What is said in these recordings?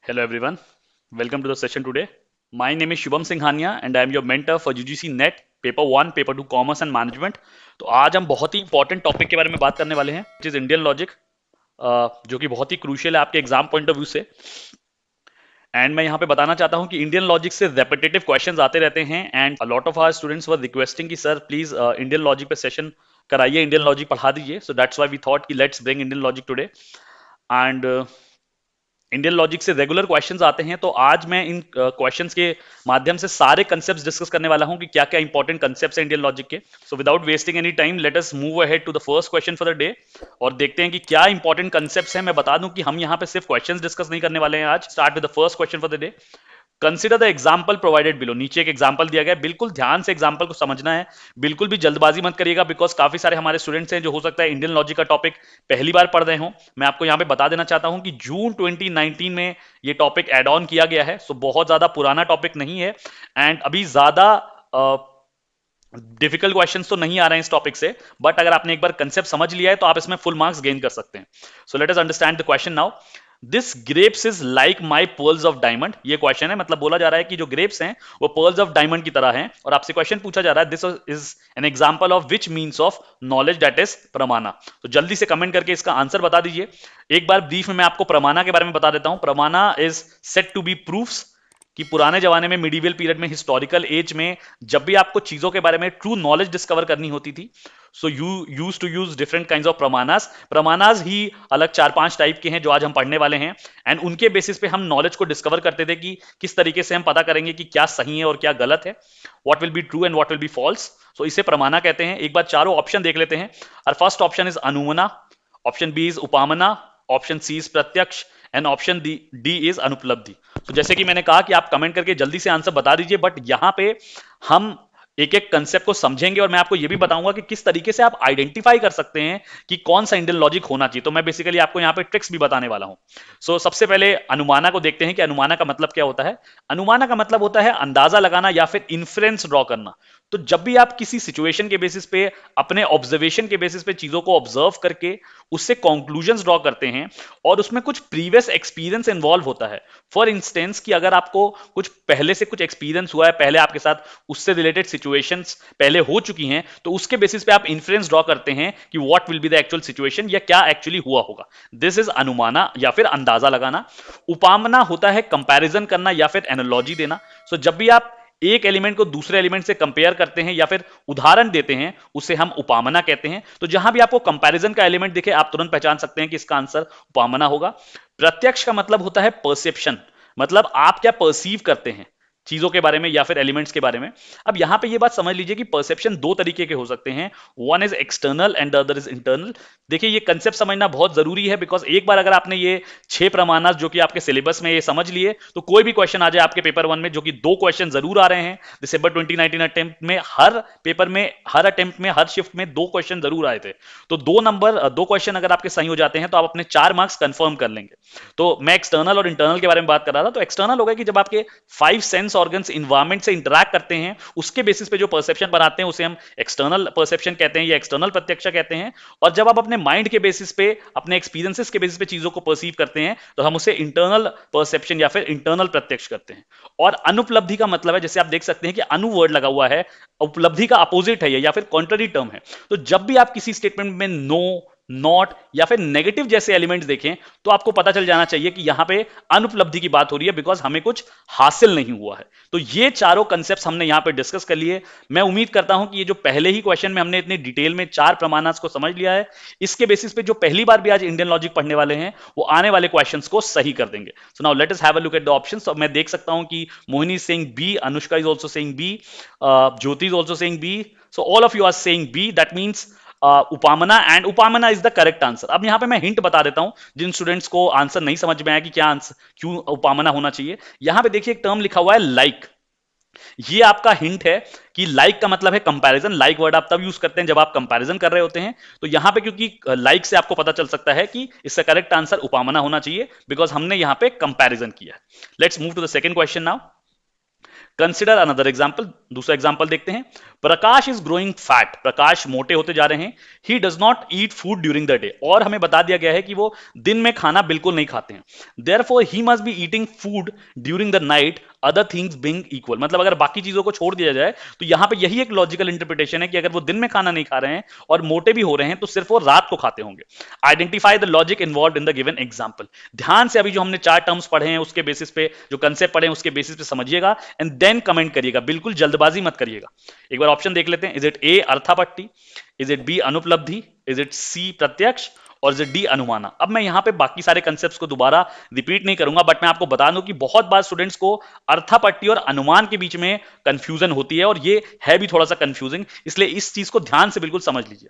Hello everyone, welcome to the session today. My name is Shubham Singhania and I am your mentor for UGC NET paper 1, paper 2 commerce and management. तो आज हम बहुत ही important topic के बारे में बात करने वाले हैं विच इज इंडियन लॉजिक, जो कि बहुत ही क्रूशियल है आपके एग्जाम पॉइंट ऑफ व्यू से। एंड मैं यहाँ पे बताना चाहता हूँ कि इंडियन लॉजिक से रेपिटेटिव क्वेश्चंस आते रहते हैं and a lot of our students were requesting कि सर प्लीज इंडियन लॉजिक पे सेशन कराइए, इंडियन लॉजिक पढ़ा दीजिए। So that's why we thought कि let's bring Indian logic today. And Indian logic से रेगुलर क्वेश्चंस आते हैं, तो आज मैं इन क्वेश्चंस के माध्यम से सारे कंसेप्ट्स डिस्कस करने वाला हूं कि क्या क्या इंपॉर्टेंट कंसेप्ट्स हैं इंडियन लॉजिक के। So without wasting any time let us move ahead to the first question for the day और देखते हैं कि क्या इंपॉर्टेंट कंसेप्ट्स हैं। मैं बता दूं कि हम यहां पे सिर्फ क्वेश्चंस डिस्कस नहीं करने वाले हैं आज। Start with the first question for the day. Consider the example provided below. नीचे एक एग्जाम्पल दिया गया है, बिल्कुल ध्यान से एग्जाम्पल को समझना है, बिल्कुल भी जल्दबाजी मत करिएगा बिकॉज काफी सारे हमारे स्टूडेंट्स हैं जो हो सकता है इंडियन लॉजिक का टॉपिक पहली बार पढ़ रहे हो। मैं आपको यहाँ पे बता देना चाहता हूँ कि जून 2019 में ये टॉपिक एड ऑन किया गया है, सो बहुत ज्यादा पुराना टॉपिक नहीं है एंड अभी ज्यादा डिफिकल्ट क्वेश्चंस तो नहीं आ रहे हैं इस टॉपिक से, बट अगर आपने एक बार कंसेप्ट समझ लिया है तो आप इसमें फुल मार्क्स गेन कर सकते हैं। So let us understand the question now. This grapes is like my pearls of diamond. ये क्वेश्चन है, मतलब बोला जा रहा है कि जो ग्रेप्स हैं वो पर्ल्स ऑफ डायमंड की तरह हैं और आपसे क्वेश्चन पूछा जा रहा है this is an example of which means of knowledge that is प्रमाणा। तो जल्दी से कमेंट करके इसका आंसर बता दीजिए। एक बार ब्रीफ में मैं आपको प्रमाणा के बारे में बता देता हूं। Pramana is set to be proofs कि पुराने जमाने में मिडीवियल पीरियड में, हिस्टोरिकल एज में, जब भी आपको चीजों के बारे में ट्रू नॉलेज डिस्कवर करनी होती थी, so you use to use different kinds of pramanas. प्रमाणास ही अलग 4-5 टाइप के हैं जो आज हम पढ़ने वाले हैं एंड उनके बेसिस पे हम नॉलेज को डिस्कवर करते थे कि किस तरीके से हम पता करेंगे कि क्या सही है और क्या गलत है, what will be true and what will be false. So इसे प्रमाणा कहते हैं। एक बार चारों ऑप्शन देख लेते हैं। और first option is anumana, option B is upamana, option C is pratyaksha and option D is anupalabdhi. तो जैसे कि मैंने कहा कि आप कमेंट करके जल्दी से आंसर बता दीजिए, बट यहां पे हम एक एक कंसेप्ट को समझेंगे और मैं आपको यह भी बताऊंगा कि किस तरीके से आप आइडेंटिफाई कर सकते हैं कि कौन सा इंडियन लॉजिक होना चाहिए। तो मैं बेसिकली आपको यहां पे ट्रिक्स भी बताने वाला हूं। सो सबसे पहले अनुमाना को देखते हैं कि अनुमाना का मतलब क्या होता है। अनुमाना का मतलब होता है अंदाजा लगाना या फिर इन्फ्रेंस ड्रॉ करना। तो जब भी आप किसी सिचुएशन के बेसिस पे, अपने ऑब्जर्वेशन के बेसिस पे चीजों को ऑब्जर्व करके उससे कंक्लूजन्स ड्रॉ करते हैं और उसमें कुछ प्रीवियस एक्सपीरियंस इन्वॉल्व होता है। फॉर इंस्टेंस कि अगर आपको कुछ पहले से कुछ एक्सपीरियंस हुआ है, पहले आपके साथ उससे रिलेटेड सिचुएशंस पहले हो चुकी हैं, तो उसके बेसिस पे आप इन्फ्रेंस ड्रॉ करते हैं कि what will be the actual situation या क्या एक्चुअली हुआ होगा। दिस इज अनुमाना या फिर अंदाजा लगाना। उपामना होता है कंपैरिजन करना या फिर एनालॉजी देना। सो जब भी आप एक एलिमेंट को दूसरे एलिमेंट से कंपेयर करते हैं या फिर उदाहरण देते हैं, उसे हम उपामना कहते हैं। तो जहां भी आपको कंपैरिजन का एलिमेंट दिखे आप तुरंत पहचान सकते हैं कि इसका आंसर उपामना होगा। प्रत्यक्ष का मतलब होता है परसेप्शन, मतलब आप क्या परसीव करते हैं चीजों के बारे में या फिर एलिमेंट्स के बारे में। अब यहां पे ये बात समझ लीजिए कि परसेप्शन दो तरीके के हो सकते हैं, one is external and the other is internal. देखिए ये कंसेप्ट समझना बहुत जरूरी है बिकॉज एक बार अगर आपने ये 6 प्रमाणास जो कि आपके सिलेबस में ये समझ लिए, तो कोई भी क्वेश्चन आ जाए आपके पेपर 1 में, जो कि 2 क्वेश्चन जरूर आ रहे हैं दिसंबर 2019 अटेम्प्ट में, हर पेपर में, हर अटेम्प्ट में, हर शिफ्ट में 2 क्वेश्चन जरूर आए थे। तो 2 क्वेश्चन अगर आपके सही हो जाते हैं तो आप अपने 4 मार्क्स कंफर्म कर लेंगे। तो मैं एक्सटर्नल और इंटरनल के बारे में बात कर रहा था। तो एक्सटर्नल होगा कि जब आपके 5 सेंस ऑर्गन्स इन्वायरमेंट से इंटरैक्ट करते हैं, उसके बेसिस पे जो परसेप्शन बनाते हैं उसे हम एक्सटर्नल परसेप्शन कहते हैं या एक्सटर्नल प्रत्यक्ष कहते हैं। और जब आप अपने माइंड के बेसिस पे, अपने एक्सपीरियंसेस के बेसिस पे चीजों को परसीव करते हैं, तो हम उसे इंटरनल परसेप्शन या फिर इंटरनल प्रत्यक्ष करते हैं। और अनुपलब्धि का मतलब है, जैसे आप देख सकते हैं कि अनु वर्ड लगा हुआ है, उपलब्धि का अपोजिट है या फिर कॉन्ट्ररी टर्म है। तो जब भी आप किसी स्टेटमेंट में नो, नॉट या फिर नेगेटिव जैसे एलिमेंट्स देखें, तो आपको पता चल जाना चाहिए कि यहां पे अनुपलब्धि की बात हो रही है बिकॉज हमें कुछ हासिल नहीं हुआ है। तो ये चारों कंसेप्ट हमने यहां पे डिस्कस कर लिए। मैं उम्मीद करता हूं कि ये जो पहले ही क्वेश्चन में हमने इतनी डिटेल में 4 प्रमाणास को समझ लिया है, इसके बेसिस पे जो पहली बार भी आज इंडियन लॉजिक पढ़ने वाले हैं वो आने वाले क्वेश्चंस को सही कर देंगे। So now let us have a look at the options. तो मैं देख सकता हूं कि Mohini saying B, Anushka is also saying B, Jyoti is also saying B. So all of you are saying B, that means upamana, and upamana is the correct answer. अब यहां पे मैं हिंट बता देता हूं जिन स्टूडेंट्स को आंसर नहीं समझ में आया कि क्या आंसर, क्यों उपामना होना चाहिए। यहां पे देखिए एक टर्म लिखा हुआ है लाइक, ये आपका हिंट है कि लाइक का मतलब है कंपैरिजन। लाइक वर्ड आप तब यूज करते हैं जब आप कंपैरिजन कर रहे होते हैं। तो यहां पे क्योंकि लाइक से आपको पता चल सकता है कि इसका करेक्ट आंसर उपामना होना चाहिए बिकॉज हमने यहां पे कंपैरिजन किया है। Let's move to the second question now. Consider another example. दूसरा एग्जांपल देखते हैं। Prakash is growing fat, Prakash मोटे होते जा रहे हैं। He does not eat food during the day, और हमें बता दिया गया है कि वो दिन में खाना बिल्कुल नहीं खाते हैं। Therefore he must be eating food during the night, other things being equal. मतलब अगर बाकी चीजों को छोड़ दिया जाए तो यहां पे यही एक लॉजिकल इंटरप्रिटेशन है कि अगर वो दिन में खाना नहीं खा रहे हैं और मोटे भी हो रहे हैं तो सिर्फ वो रात को खाते होंगे। Identify the logic involve in the given example. ध्यान से अभी जो हमने 4 टर्म्स पढ़े हैं उसके बेसिस पे, जो कंसेप्ट पढ़े हैं उसके बेसिस पे समझिएगा एंड देन कमेंट करिएगा, बिल्कुल जल्दबाजी मत करिएगा। एक बार ऑप्शन देख लेते हैं। Is it A arthapatti, is it B anupalabdhi, is it C pratyaksha, और इज इट डी अनुमाना। अब मैं यहां पे बाकी सारे कंसेप्ट्स को दोबारा रिपीट नहीं करूंगा, बट मैं आपको बता दूं कि बहुत बार स्टूडेंट्स को अर्थापट्टी और अनुमान के बीच में कंफ्यूजन होती है, और ये है भी थोड़ा सा कंफ्यूजिंग, इसलिए इस चीज को ध्यान से बिल्कुल समझ लीजिए।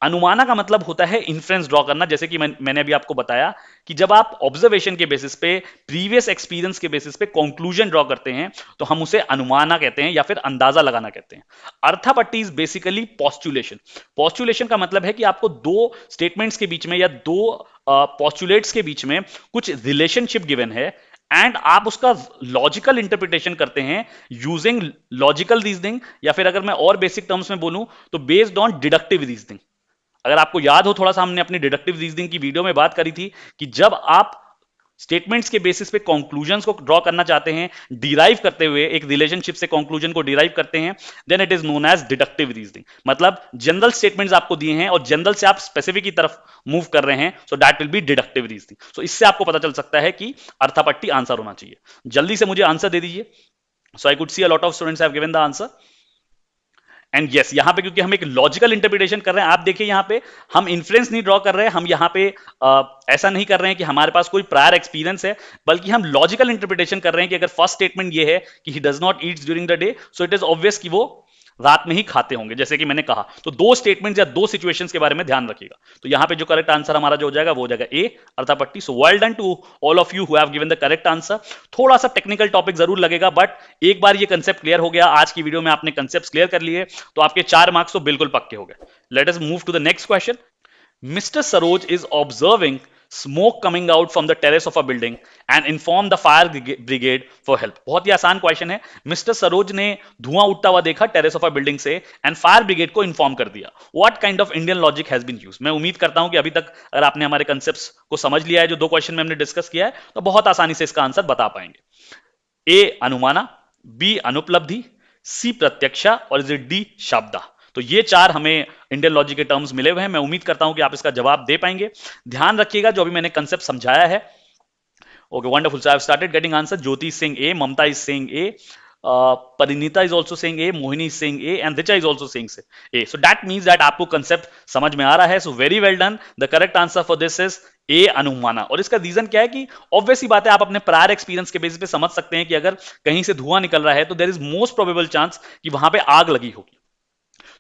अनुमाना का मतलब होता है इन्फ्रेंस ड्रॉ करना, जैसे कि मैंने अभी आपको बताया कि जब आप ऑब्जर्वेशन के बेसिस पे, प्रीवियस एक्सपीरियंस के बेसिस पे कंक्लूजन ड्रॉ करते हैं तो हम उसे अनुमाना कहते हैं या फिर अंदाजा लगाना कहते हैं। अर्थापट्टी इज बेसिकली पॉस्टुलेशन। पॉस्टुलेशन का मतलब है कि आपको दो स्टेटमेंट्स के बीच में या दो पॉस्टुलेट्स के बीच में कुछ रिलेशनशिप गिवन है एंड आप उसका लॉजिकल इंटरप्रिटेशन करते हैं यूजिंग लॉजिकल रीजनिंग, या फिर अगर मैं और बेसिक टर्म्स में बोलूं तो बेस्ड ऑन डिडक्टिव रीजनिंग। अगर आपको याद हो, थोड़ा सा हमने अपनी डिडक्टिव रीजनिंग की वीडियो में बात करी थी कि जब आप स्टेटमेंट्स के बेसिस पे कंक्लूजन्स को ड्रॉ करना चाहते हैं, डिराइव करते हुए एक रिलेशनशिप से कंक्लूजन को डिराइव करते हैं, then it is known as deductive reasoning. मतलब जनरल स्टेटमेंट्स आपको दिए हैं और जनरल से आप स्पेसिफिक की तरफ मूव कर रहे हैं, so that will be deductive reasoning. So इससे आपको पता चल सकता है कि अर्थापट्टी आंसर होना चाहिए। जल्दी से मुझे आंसर दे दीजिए। So I could see a lot of students have given the answer and yes, यहां पे क्योंकि हम एक लॉजिकल इंटरप्रिटेशन कर रहे हैं, आप देखिए यहां पे हम इन्फ्रेंस नहीं ड्रॉ कर रहे हैं, हम यहां पे ऐसा नहीं कर रहे हैं कि हमारे पास कोई प्रायर एक्सपीरियंस है, बल्कि हम लॉजिकल इंटरप्रिटेशन कर रहे हैं कि अगर फर्स्ट स्टेटमेंट ये है कि ही does not Yeats during the day, so it is obvious कि वो रात में ही खाते होंगे, जैसे कि मैंने कहा। तो दो स्टेटमेंट्स या दो सिचुएशंस के बारे में ध्यान रखिएगा। तो यहां पे जो करेक्ट आंसर हमारा जो हो जाएगा वो हो जाएगा A arthapatti. So well done to all of you who have given the correct answer. थोड़ा सा टेक्निकल टॉपिक जरूर लगेगा, बट एक बार ये कंसेप्ट क्लियर हो गया, आज की वीडियो में आपने कंसेप्ट क्लियर कर लिए, तो आपके 4 मार्क्स तो बिल्कुल पक्के हो गए। Let us move to the next question. Mr. Saroj is observing smoke coming out from the terrace of a building and inform the fire brigade for help। बहुत ही आसान क्वेश्चन है। मिस्टर सरोज ने धुआं उठता हुआ देखा टेरेस ऑफ अ बिल्डिंग से and fire brigade को इन्फॉर्म कर दिया। What kind of Indian logic has been used. मैं उम्मीद करता हूं कि अभी तक अगर आपने हमारे कंसेप्ट्स को समझ लिया है, जो दो क्वेश्चन में हमने डिस्कस किया है, तो बहुत आसानी से इसका आंसर बता पाएंगे। ए अनुमाना, बी अनुपलब्धि, सी प्रत्यक्षा, और इज इट डी शाब्दा। तो ये 4 हमें इंडियन लॉजिक के टर्म्स मिले हुए हैं। मैं उम्मीद करता हूं कि आप इसका जवाब दे पाएंगे। ध्यान रखिएगा जो अभी मैंने कंसेप्ट समझाया है। Okay wonderful, so I have started getting answer. Jyoti Singh A, Mamta is saying A, Parinita is also saying A, Mohini is saying A and Richa is also saying A. So that means that आपको कंसेप्ट समझ में आ रहा है। So very well done. The correct answer for this is A anumana. और इसका reason क्या है कि ऑब्वियस सी बात है, आप अपने प्रायर एक्सपीरियंस के बेसिस पे समझ सकते हैं कि अगर कहीं से धुआं निकल रहा है तो there is most probable chance कि वहां पे आग लगी होगी।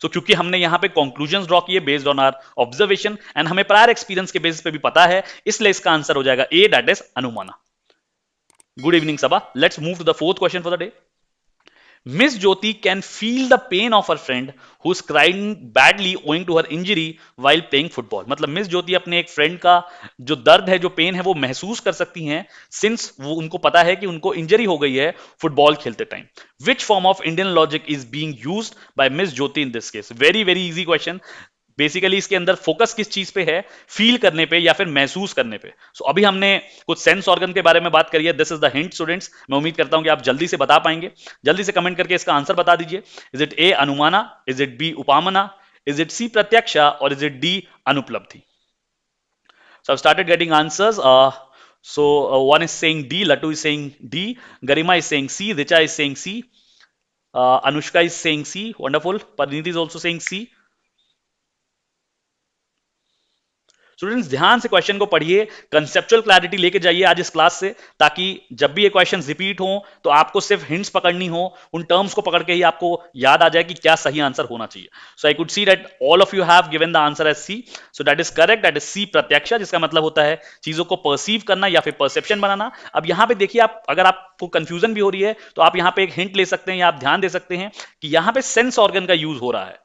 तो क्योंकि हमने यहां पे कंक्लूजन्स ड्रॉ किए based on our observation and हमें प्रायर एक्सपीरियंस के बेसिस पे भी पता है, इसलिए इसका आंसर हो जाएगा A, that is anumana. Good evening Saba. Let's move to the fourth question for the day. Miss Jyoti can feel the pain of her friend who's crying badly owing to her injury while playing football। मतलब miss ज्योति अपने एक friend का जो दर्द है, जो pen है, वो महसूस कर सकती हैं सिंस वो उनको पता है कि उनको इंजरी हो गई है फुटबॉल खेलते time. Which form of Indian logic is being used by miss Jyoti in this case. Very very easy question. Basically इसके अंदर फोकस किस चीज पे है, फील करने पे या फिर महसूस करने पे। सो अभी हमने कुछ सेंस ऑर्गन के बारे में बात करी है। This is the hint students. मैं उम्मीद करता हूं कि आप जल्दी से बता पाएंगे। जल्दी से कमेंट करके इसका आंसर बता दीजिए। Is it A anumana, is it B upamana, is it C pratyaksha, और is it D anupalabdhi. So I started getting answers. So one is saying D, Latu is saying D, Garima is saying C, Richa is saying C, Anushka is saying C. Wonderful. Pariniti is also saying C. Students ध्यान से question को पढ़िए, conceptual clarity लेके जाइए आज इस class से, ताकि जब भी ये क्वेश्चन रिपीट हो तो आपको सिर्फ हिंट्स पकड़नी हो, उन टर्म्स को पकड़ के ही आपको याद आ जाए कि क्या सही आंसर होना चाहिए। So I could see that all of you have given the answer as C. So that is correct, that is C pratyaksha, जिसका मतलब होता है चीजों को परसीव करना या फिर परसेप्शन बनाना। अब यहां पे देखिए, आप अगर आपको कंफ्यूजन भी हो रही है तो आप यहां पे एक हिंट ले सकते हैं या आप ध्यान दे सकते हैं कि यहां पे सेंस ऑर्गन का यूज हो रहा है,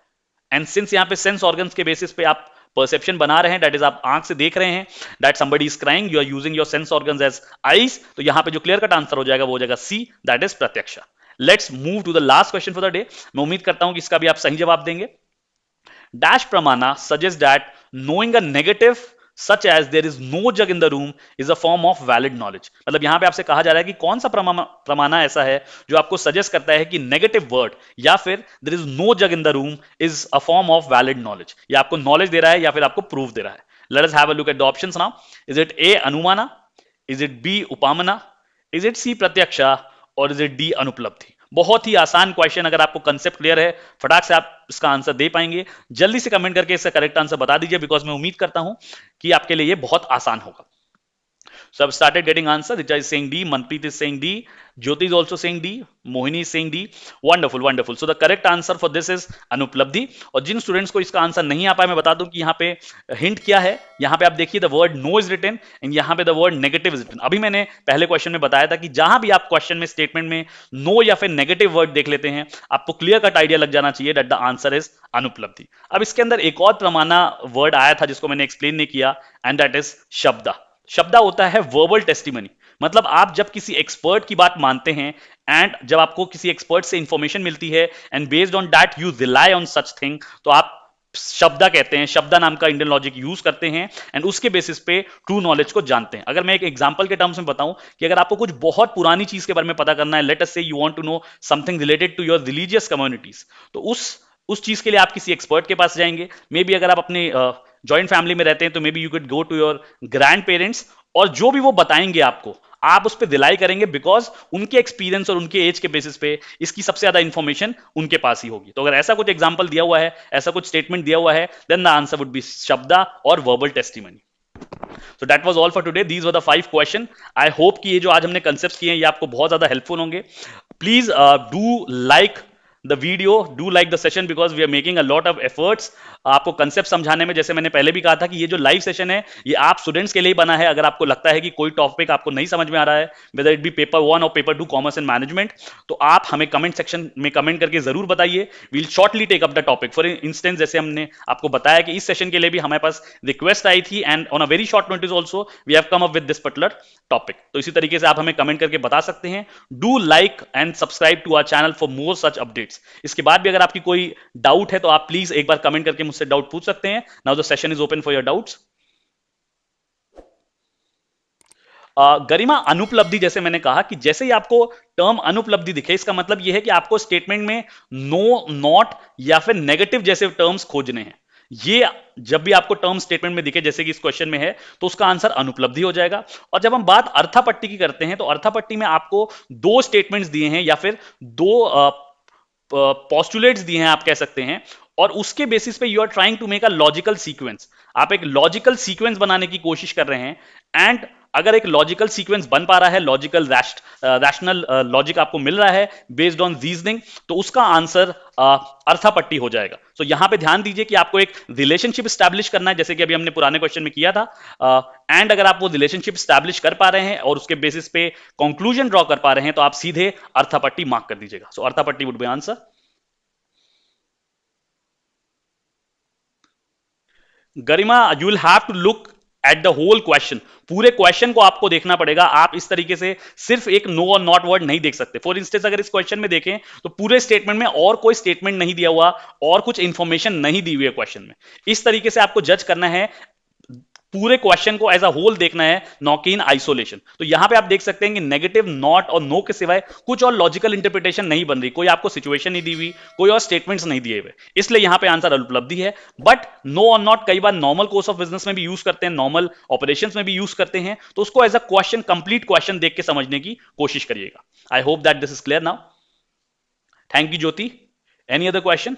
एंड सिंस यहां पे सेंस ऑर्गन्स के बेसिस पे आप परसेप्शन बना रहे हैं, दैट इज आप आंख से देख रहे हैं that somebody is crying, you are using your sense organs as eyes, तो यहां पे जो क्लियर कट आंसर हो जाएगा वो हो जाएगा C, that is pratyaksha. Let's move to the last question for the day. मैं उम्मीद करता हूं कि इसका भी आप सही जवाब देंगे। Dash Pramana suggests that knowing a negative such as there is no jug in the room is a form of valid knowledge। मतलब यहां पे आपसे कहा जा रहा है कि कौन सा प्रमाना ऐसा है जो आपको सजेस्ट करता है कि नेगेटिव वर्ड या फिर there is no jug in the room is a form of valid knowledge। ये आपको नॉलेज दे रहा है या फिर आपको प्रूफ दे रहा है। Let us have a look at the options now। Is it A अनुमाना, is it B उपमाना, is it C प्रत्यक्षा और is it D अनुपलब्धि। बहुत ही आसान क्वेश्चन, अगर आपको कंसेप्ट क्लियर है फटाक से आप इसका आंसर दे पाएंगे। जल्दी से कमेंट करके इसका करेक्ट आंसर बता दीजिए, बिकॉज मैं उम्मीद करता हूं कि आपके लिए ये बहुत आसान होगा। So I've started getting answer. Richa is saying D, Manpreet is saying D, Jyoti is also saying D, Mohini is saying D. Wonderful, wonderful. So the correct answer for this is अनुपलब्धि। और जिन students को इसका answer नहीं आ पाया, मैं बता दूं कि यहाँ पे हिंट क्या है। यहाँ पे आप देखिए the word no is written and यहाँ पे the word negative is written. अभी मैंने पहले क्वेश्चन में बताया था कि जहां भी आप क्वेश्चन में स्टेटमेंट में नो या फिर नेगेटिव वर्ड देख लेते हैं, आपको क्लियर कट आइडिया लग जाना चाहिए दैट द आंसर इज अनुपलब्धि। अब इसके अंदर एक और प्रमाना वर्ड आया था जिसको मैंने एक्सप्लेन नहीं किया, एंड दैट इज शब्दा। शब्दा होता है वर्बल टेस्टिमनी। मतलब आप जब किसी एक्सपर्ट की बात मानते हैं एंड जब आपको किसी एक्सपर्ट से इंफॉर्मेशन मिलती है and based on that you rely on such thing, तो आप शब्दा कहते हैं, शब्दा नाम का इंडियन लॉजिक यूज करते हैं एंड उसके बेसिस पे ट्रू नॉलेज को जानते हैं। अगर मैं एक एग्जांपल के टर्म्स में बताऊं कि अगर आपको कुछ बहुत पुरानी चीज के बारे में पता करना है, let us say you want to know something related to your religious communities, तो उस चीज के लिए आप किसी एक्सपर्ट के पास जाएंगे। मे बी अगर आप अपने जॉइंट फैमिली में रहते हैं तो may be you can go to your grandparents, और जो भी वो बताएंगे आपको, आप उस पर रिलाई करेंगे बिकॉज उनके एक्सपीरियंस और उनके एज के बेसिस पे इसकी सबसे ज्यादा इंफॉर्मेशन उनके पास ही होगी। तो अगर ऐसा कुछ एग्जांपल दिया हुआ है, ऐसा कुछ स्टेटमेंट दिया हुआ है, then the answer would be शब्दा और verbal testimony. So that was all for today. These were the 5 question. I hope कि ये जो आज हमने concepts किए हैं ये आपको बहुत ज्यादा helpful होंगे। Please do like the video, do like the session because we are making a lot of efforts आपको कंसेप्ट समझाने में। जैसे मैंने पहले भी कहा था कि ये जो लाइव सेशन है ये आप स्टूडेंट्स के लिए ही बना है। अगर आपको लगता है कि कोई टॉपिक आपको नहीं समझ में आ रहा है, वेदर इट बी पेपर 1 और पेपर 2 कॉमर्स एंड मैनेजमेंट, तो आप हमें कमेंट सेक्शन में कमेंट करके जरूर बताइए। We'll shortly take up the topic. For instance जैसे हमने आपको बताया कि इस सेशन के लिए भी हमारे पास रिक्वेस्ट आई थी and on a very short notice also we have come up with this particular topic. तो इसी तरीके से आप हमें कमेंट करके बता सकते हैं। Do like and subscribe to our channel for more such updates. इसके बाद भी अगर आपकी कोई डाउट है तो आप प्लीज एक बार कमेंट करके मुझसे डाउट पूछ सकते हैं। Now the session is open for your doubts. Garima, अनुपलब्धि जैसे मैंने कहा कि जैसे ही आपको टर्म अनुपलब्धि दिखे, इसका मतलब यह है कि आपको स्टेटमेंट में नो, नॉट या फिर नेगेटिव जैसे टर्म्स खोजने हैं। ये जब भी आपको टर्म स्टेटमेंट में दिखे जैसे कि इस क्वेश्चन में है, तो उसका आंसर अनुपलब्धि हो जाएगा। और जब हम बात अर्थापट्टी की करते हैं तो अर्थापट्टी में आपको 2 स्टेटमेंट्स दिए हैं या फिर 2 पोस्टुलेट्स दिए हैं आप कह सकते हैं, और उसके बेसिस पे you are trying to make a logical sequence. आप एक लॉजिकल सीक्वेंस बनाने की कोशिश कर रहे हैं एंड अगर एक लॉजिकल सीक्वेंस बन पा रहा है, लॉजिकल रैशनल लॉजिक आपको मिल रहा है बेस्ड ऑन रीजनिंग, तो उसका आंसर अर्थापट्टी हो जाएगा। तो यहां पे ध्यान दीजिए कि आपको एक रिलेशनशिप स्टैब्लिश करना है, जैसे कि अभी हमने पुराने क्वेश्चन में किया था। एंड अगर आप वो रिलेशनशिप स्टैब्लिश कर पा रहे हैं और उसके बेसिस पे कंक्लूजन ड्रॉ कर पा रहे हैं, तो आप सीधे अर्थापट्टी मार्क कर दीजिएगा। So arthapatti would be answer. Garima, you will have to look at the whole question. पूरे क्वेश्चन को आपको देखना पड़ेगा। आप इस तरीके से सिर्फ एक नो और नॉट वर्ड नहीं देख सकते। फॉर इंस्टेंस अगर इस क्वेश्चन में देखें तो पूरे स्टेटमेंट में और कोई स्टेटमेंट नहीं दिया हुआ और कुछ इंफॉर्मेशन नहीं दी हुई है क्वेश्चन में। इस तरीके से आपको जज करना है, पूरे क्वेश्चन को एज अ होल देखना है, नॉ कि इन आइसोलेशन। तो यहां पे आप देख सकते हैं कि नेगेटिव, नॉट और नो के सिवाय कुछ और लॉजिकल इंटरप्रिटेशन नहीं बन रही, कोई आपको सिचुएशन नहीं दी हुई, कोई और स्टेटमेंट्स नहीं दिए हुए, इसलिए यहां पे आंसर अनुपलब्धि है। बट नो और नॉट कई बार नॉर्मल कोर्स ऑफ बिजनेस में भी यूज करते हैं, नॉर्मल ऑपरेशंस में भी यूज करते हैं, तो उसको as a question, complete question देख के समझने की कोशिश करिएगा। I hope that this is clear now. Thank you Jyoti. Any other question?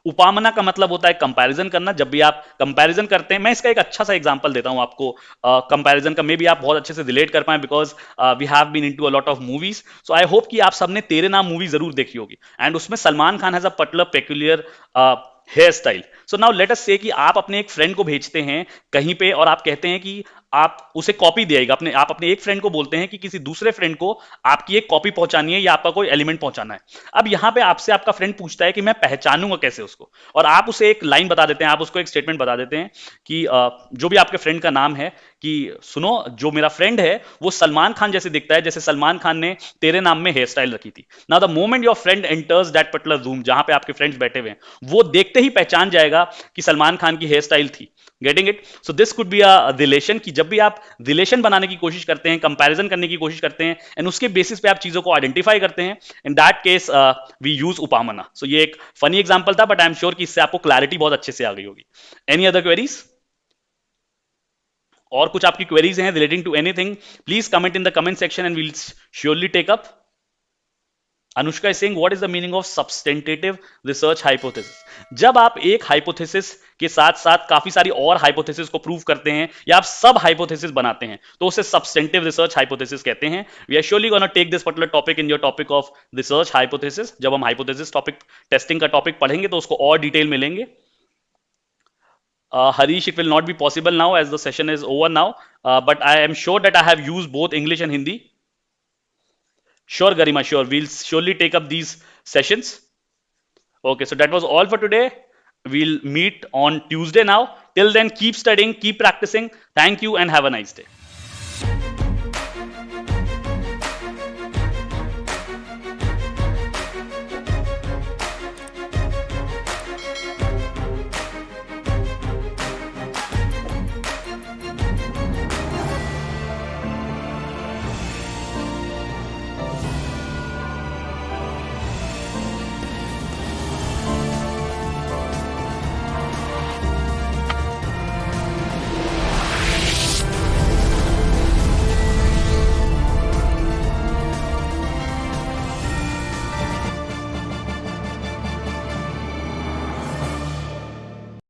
उपामना का मतलब होता है कंपैरिजन करना। जब भी आप कंपैरिजन करते हैं, मैं इसका एक अच्छा सा एग्जांपल देता हूं आपको कंपैरिजन का, मे भी आप बहुत अच्छे से रिलेट कर पाए because we have been into a lot of movies. So I hope कि आप सबने तेरे नाम मूवी जरूर देखी होगी एंड उसमें Salman Khan has a particular peculiar hair style. So now let us say कि आप अपने एक फ्रेंड को भेजते हैं कहीं पे और आप कहते हैं कि आप उसे कॉपी दिएगा अपने, आप अपने एक फ्रेंड को बोलते हैं कि किसी दूसरे फ्रेंड को आपकी एक कॉपी पहुंचानी है या आपका कोई एलिमेंट पहुंचाना है। अब यहां पे आपसे आपका फ्रेंड पूछता है कि मैं पहचानूंगा कैसे उसको, और आप उसे एक लाइन बता देते हैं, आप उसको एक स्टेटमेंट बता देते हैं कि जो भी आपके फ्रेंड का नाम है, कि सुनो जो मेरा फ्रेंड है वो सलमान खान जैसे दिखता है, जैसे सलमान खान ने तेरे नाम में हेयर स्टाइल रखी थी। Now the moment your friend enters that particular room जहां पे आपके फ्रेंड्स बैठे हुए हैं, वो देखते ही पहचान जाएगा कि सलमान खान की हेयर स्टाइल थी। Getting it? So this could be a relation, कि जब भी आप रिलेशन बनाने की कोशिश करते हैं, कंपैरिजन करने की कोशिश करते हैं, एंड उसके बेसिस पे आप चीजों को आइडेंटिफाई करते हैं, in that case we use upamana. सो ये एक फनी एग्जांपल था, बट आई एम श्योर कि इससे आपको क्लैरिटी बहुत अच्छे से आ गई होगी। Any other queries? और कुछ आपकी क्वेरीज हैं relating to anything, please comment in the comment section and we'll surely take up. Anushka is saying what is the meaning of substantive research hypothesis? जब आप एक हाइपोथेसिस के साथ साथ काफी सारी और हाइपोथेसिस को प्रूव करते हैं, या आप सब हाइपोथेसिस बनाते हैं, तो उसे सब्सटेंटिव रिसर्च हाइपोथेसिस कहते हैं। We are surely gonna take this particular topic in your topic of research hypothesis. जब हम हाइपोथेसिस टॉपिक, टेस्टिंग का टॉपिक पढ़ेंगे तो उसको और डिटेल में लेंगे। Harish, it will not be possible now as the session is over now, but I am sure that I have used both English and Hindi. Sure, Garima, sure. We'll surely take up these sessions. Okay, so that was all for today. We'll meet on Tuesday now. Till then, keep studying, keep practicing. Thank you and have a nice day.